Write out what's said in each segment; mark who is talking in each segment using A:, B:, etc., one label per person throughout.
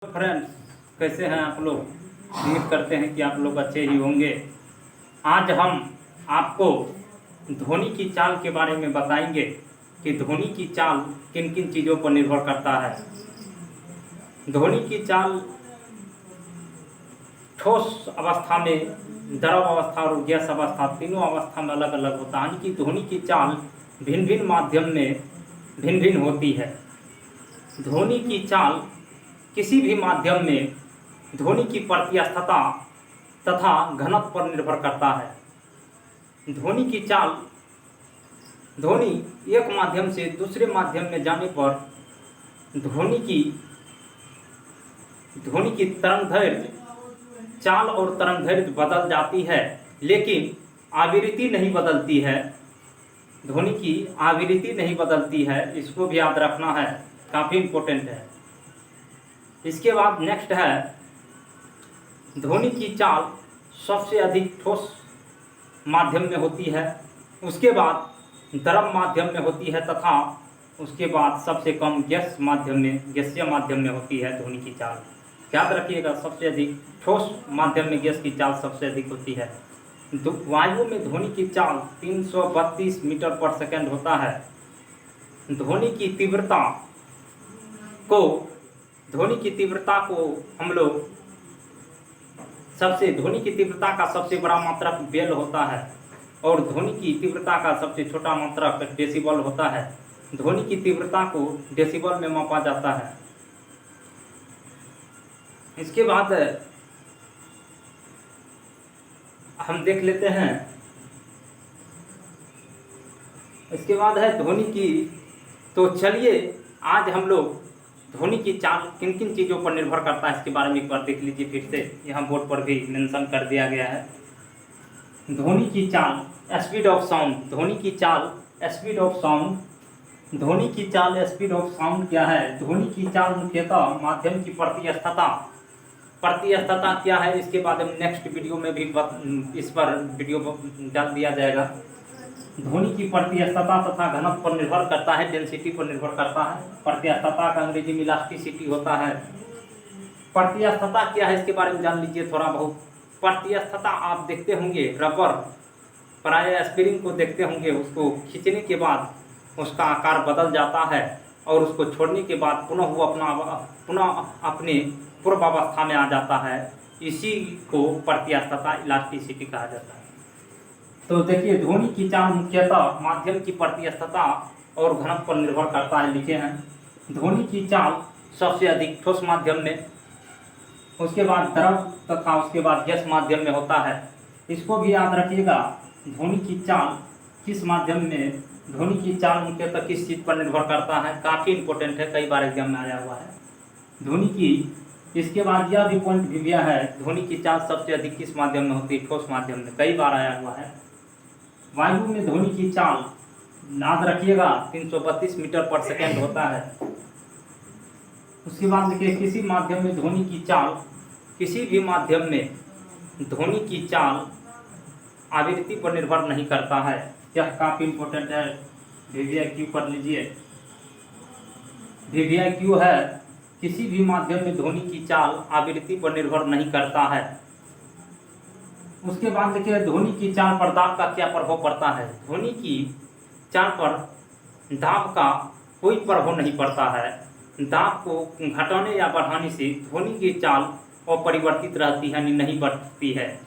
A: Friends, कैसे हैं आप लोग। उम्मीद करते हैं कि आप लोग अच्छे ही होंगे। आज हम आपको धोनी की चाल के बारे में बताएंगे कि धोनी की चाल किन किन चीज़ों पर निर्भर करता है। धोनी की चाल ठोस अवस्था में, द्रव अवस्था और गैस अवस्था तीनों अवस्था में अलग अलग होता है। यानी कि धोनी की चाल भिन्न भिन्न माध्यम में भिन्न भिन्न होती है। धोनी की चाल किसी भी माध्यम में ध्वनि की प्रत्यस्थता तथा घनत्व पर निर्भर करता है। ध्वनि की चाल, ध्वनि एक माध्यम से दूसरे माध्यम में जाने पर ध्वनि की तरंगदैर्घ्य, चाल और तरंगदैर्घ्य बदल जाती है, लेकिन आवृत्ति नहीं बदलती है। ध्वनि की आवृत्ति नहीं बदलती है, इसको भी याद रखना है, काफ़ी इम्पोर्टेंट है। इसके बाद नेक्स्ट है, ध्वनि की चाल सबसे अधिक ठोस माध्यम में होती है, उसके बाद द्रव माध्यम में होती है तथा उसके बाद सबसे कम गैसीय माध्यम में होती है ध्वनि की चाल। याद रखिएगा, सबसे अधिक ठोस माध्यम में गैस की चाल सबसे अधिक होती है। वायु में ध्वनि की चाल 332 मीटर पर सेकंड होता है। ध्वनि की तीव्रता को हम लोग ध्वनि की तीव्रता का सबसे बड़ा मात्रक बेल होता है और ध्वनि की तीव्रता का सबसे छोटा मात्रक डेसिबल होता है। ध्वनि की तीव्रता को डेसिबल में मापा जाता है। इसके बाद हम देख लेते हैं, इसके बाद है ध्वनि की। तो चलिए आज हम लोग ध्वनि की चाल किन किन चीज़ों पर निर्भर करता है इसके बारे में एक बार देख लीजिए। फिर से यहाँ बोर्ड पर भी मेंशन कर दिया गया है। ध्वनि की चाल, स्पीड ऑफ साउंड। ध्वनि की चाल, स्पीड ऑफ साउंड। ध्वनि की चाल, स्पीड ऑफ साउंड क्या है? ध्वनि की चाल मुख्यतः माध्यम की प्रतिस्थता क्या है, इसके बाद हम नेक्स्ट वीडियो में भी इस पर वीडियो डाल दिया जाएगा। ध्वनि की प्रतिस्थता तथा घनत्व पर निर्भर करता है, डेंसिटी पर निर्भर करता है। प्रतिस्थता का अंग्रेजी में इलास्टिसिटी होता है। प्रतिस्थता क्या है इसके बारे में जान लीजिए थोड़ा बहुत। प्रतिस्थता आप देखते होंगे, रबर प्राय स्प्रिंग को देखते होंगे, उसको खींचने के बाद उसका आकार बदल जाता है और उसको छोड़ने के बाद पुनः अपने पूर्व अवस्था में आ जाता है। इसी को प्रतिस्थता, इलास्टिसिटी कहा जाता है। तो देखिए, ध्वनि की चाल मुख्यतः माध्यम की प्रतिस्थता और घनत्व पर निर्भर करता है। लिखे हैं, ध्वनि की चाल सबसे अधिक ठोस माध्यम में, उसके बाद द्रव तथा उसके बाद गैस माध्यम में होता है। इसको भी याद रखिएगा, ध्वनि की चाल किस माध्यम में, ध्वनि की चाल मुख्यतः किस चीज़ पर निर्भर करता है, काफ़ी इंपॉर्टेंट है, कई बार एग्जाम में आया हुआ है ध्वनि की। इसके बाद यह भी पॉइंट भी दिया है, ध्वनि की चाल सबसे अधिक किस माध्यम में होती है, ठोस माध्यम में, कई बार आया हुआ है। वायु में ध्वनि की चाल याद रखिएगा 332 मीटर पर सेकेंड होता है। उसके बाद देखिए, किसी माध्यम में ध्वनि की चाल, किसी भी माध्यम में ध्वनि की चाल आवृत्ति पर निर्भर नहीं करता है। यह काफ़ी इंपॉर्टेंट है, VVIQ कर लीजिए। VVIQ है, किसी भी माध्यम में ध्वनि की चाल आवृत्ति पर निर्भर नहीं करता है। उसके बाद देखिए, ध्वनि की चाल पर दाब का क्या प्रभाव पड़ता है। ध्वनि की चाल पर दाब का कोई प्रभाव नहीं पड़ता है। दाब को घटाने या बढ़ाने से ध्वनि की चाल अपरिवर्तित रहती है, यानी नहीं बढ़ती है।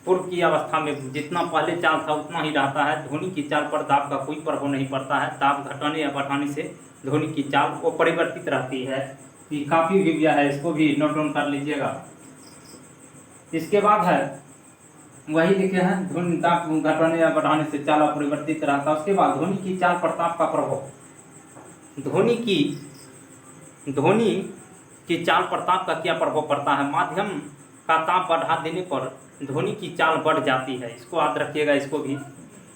A: पूर्व की अवस्था में जितना पहले चाल था उतना ही रहता है। ध्वनि की चाल पर दाब का कोई प्रभाव नहीं पड़ता है। दाब घटाने या बढ़ाने से ध्वनि की चाल अपरिवर्तित रहती है। ये काफ़ी भी दिया है, इसको भी नोट डाउन कर लीजिएगा। इसके बाद है, वही लिखे हैं, ध्वनि दाब घटाने या बढ़ाने से चाल अपरिवर्तित रहता है। उसके बाद ध्वनि की चाल पर ताप का प्रभाव। ध्वनि की चाल पर ताप का क्या प्रभाव पड़ता है। माध्यम का ताप बढ़ा देने पर ध्वनि की चाल बढ़ जाती है। इसको याद रखिएगा, इसको भी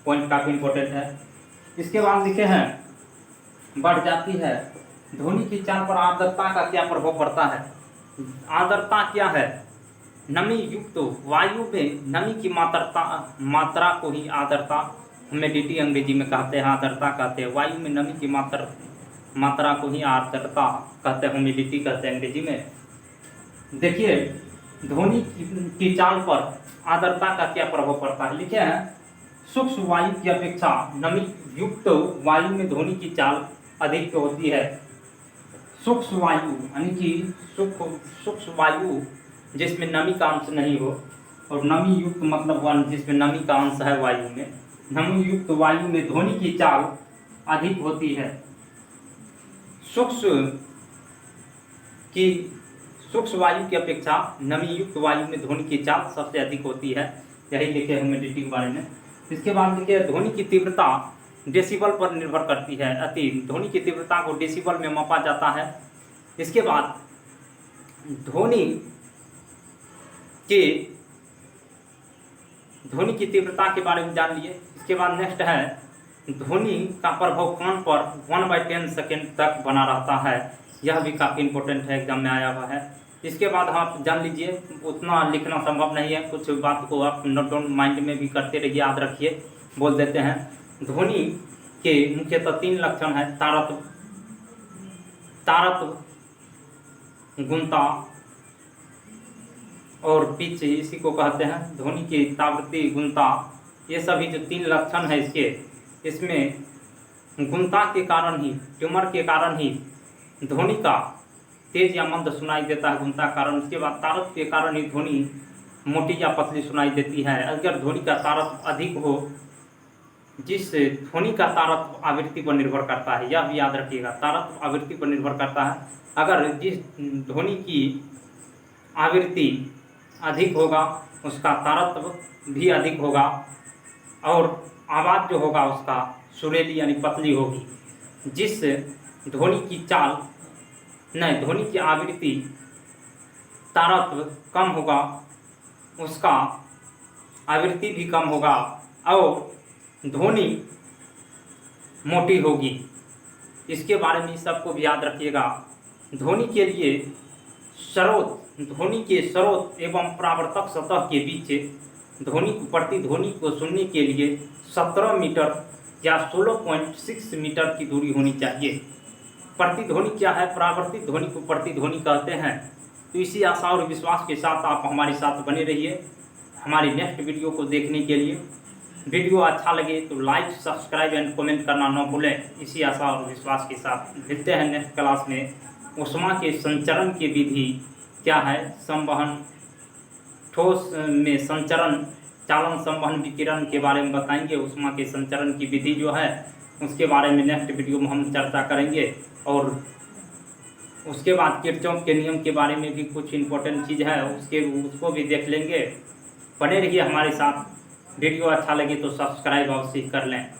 A: पॉइंट काफ़ी इंपॉर्टेंट है। इसके बाद लिखे हैं, बढ़ जाती है। ध्वनि की चाल पर आर्द्रता का क्या प्रभाव पड़ता है। आर्द्रता क्या है, नमी युक्त वायु में नमी की मात्रा को ही आर्द्रता, ह्यूमिडिटी अंग्रेजी में कहते हैं, आर्द्रता कहते हैं। वायु में नमी की मात्रा को ही आर्द्रता कहते हैं, ह्यूमिडिटी कहते हैं अंग्रेजी में। देखिए ध्वनि की चाल पर आर्द्रता का क्या प्रभाव पड़ता है, लिखे हैं सूक्ष्म वायु की अपेक्षा नमी युक्त वायु में ध्वनि की चाल अधिक होती है। सूक्ष्म वायु यानी कि सूक्ष्म वायु जिसमें नमी का अंश नहीं हो, और नमी युक्त मतलब वन जिसमें नमी का अंश है वायु में, नमी युक्त वायु में ध्वनि की चाल अधिक होती है। सूक्ष्म वायु की अपेक्षा नमी युक्त वायु में ध्वनि की चाल सबसे अधिक होती है। यही लिखे ह्यूमिडिटी के बारे में। इसके बाद लिखे ध्वनि की तीव्रता डेसिबल पर निर्भर करती है। अति ध्वनि की तीव्रता को डेसिबल में मापा जाता है। इसके बाद ध्वनि की तीव्रता के बारे में जान लिए। इसके बाद नेक्स्ट है ध्वनि का प्रभाव कान पर 1/10 सेकेंड तक बना रहता है। यह भी काफ़ी इंपॉर्टेंट है, एग्जाम में आया हुआ है। इसके बाद आप जान लीजिए, उतना लिखना संभव नहीं है, कुछ बात को आप नोट डाउन माइंड में भी करते रहिए, याद रखिए। बोल देते हैं ध्वनि के मुख्यतः 3 लक्षण है, तारत्व, गुणता और पिच, इसी को कहते हैं ध्वनि की तावृत्ति, गुणता। ये सभी जो 3 लक्षण है इसमें गुणता के कारण ही, ट्यूमर के कारण ही ध्वनि का तेज या मंद सुनाई देता है, गुणता कारण। इसके बाद तारत्व के कारण ही ध्वनि मोटी या पतली सुनाई देती है। अगर ध्वनि का तारत्व अधिक हो, जिस ध्वनि का तारत्व आवृत्ति पर निर्भर करता है, यह भी याद रखिएगा, तारत्व आवृत्ति पर निर्भर करता है। अगर जिस ध्वनि की आवृत्ति अधिक होगा उसका तारत्व भी अधिक होगा, और आवाज़ जो होगा उसका सुरीली यानी पतली होगी। जिस ध्वनि की आवृत्ति तारत्व कम होगा उसका आवृत्ति भी कम होगा और ध्वनि मोटी होगी। इसके बारे में सबको भी याद रखिएगा। ध्वनि के लिए ध्वनि के स्रोत एवं परावर्तक सतह के बीच प्रतिध्वनि को सुनने के लिए 17 मीटर या 16.6 मीटर की दूरी होनी चाहिए। प्रतिध्वनि क्या है? परावर्तित ध्वनि को प्रतिध्वनि कहते हैं। तो इसी आशा और विश्वास के साथ आप हमारे साथ बने रहिए हमारी नेक्स्ट वीडियो को देखने के लिए। वीडियो अच्छा लगे तो लाइक, सब्सक्राइब एंड कमेंट करना न भूलें। इसी आशा और विश्वास के साथ मिलते हैं नेक्स्ट क्लास में। ऊष्मा के संचरण की विधि क्या है, संवहन, ठोस में संचरण, चालन संवहन विकिरण के बारे में बताएंगे। ऊष्मा के संचरण की विधि जो है उसके बारे में नेक्स्ट वीडियो में हम चर्चा करेंगे। और उसके बाद किरचॉफ के नियम के बारे में भी कुछ इम्पोर्टेंट चीज़ है, उसको भी देख लेंगे। बने रहिए हमारे साथ। वीडियो अच्छा लगे तो सब्सक्राइब अवश्य कर लें।